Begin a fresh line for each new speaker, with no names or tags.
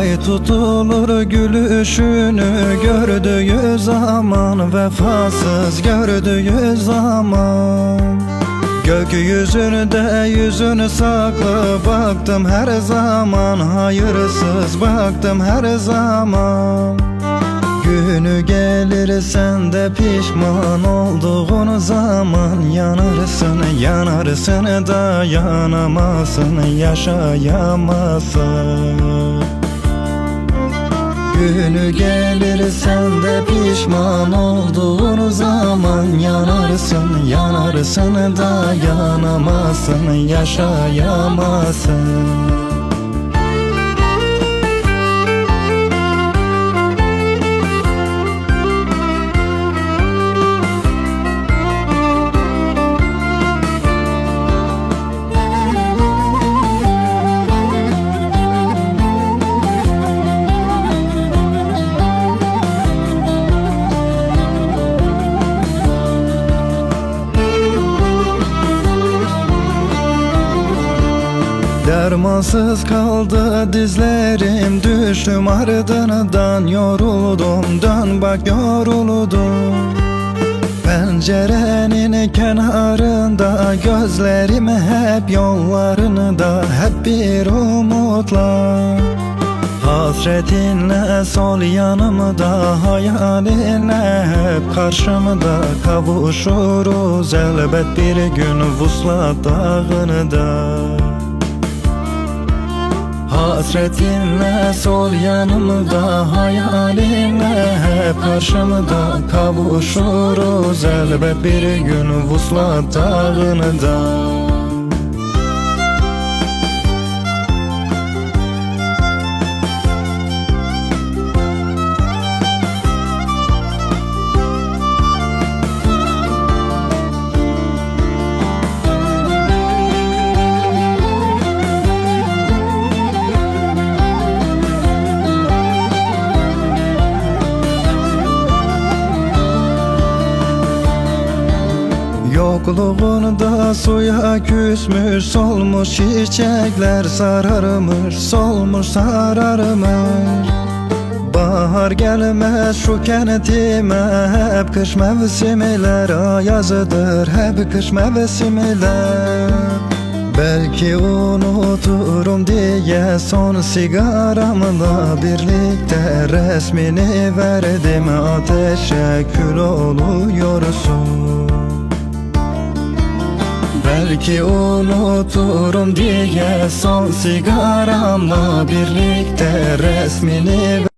Ay tutulur gülüşünü gördüğü zaman, vefasız gördüğü zaman. Gökyüzünde yüzünü saklı baktım her zaman, hayırsız baktım her zaman. Günü gelir sen de pişman olduğun zaman, yanarsın yanarsın dayanamazsın, yaşayamazsın. Günü gelir sen de pişman olduğun zaman, yanarsın yanarsın dayanamazsın, yaşayamazsın. Dermansız kaldı dizlerim, düştüm ardından, yoruldum, dön bak yoruldum. Pencerenin kenarında gözlerim hep yollarında, hep bir umutla. Hasretinle sol yanımda, hayalinle hep karşımda. Kavuşuruz elbet bir gün Vuslat dağında. Hasretinle sol yanımda, hayalinle hep karşımda. Kavuşuruz elbet bir gün Vuslat dağında. Yokluğunda suya küsmüş, solmuş çiçekler sararmış, solmuş sararmış. Bahar gelmez şu kentime, hep kış mevsimler ayazıdır, hep kış mevsimler. Belki unuturum diye son sigaramla birlikte resmini verdim ateşe, kül oluyorsun. Belki unuturum diye son sigaramla birlikte resmini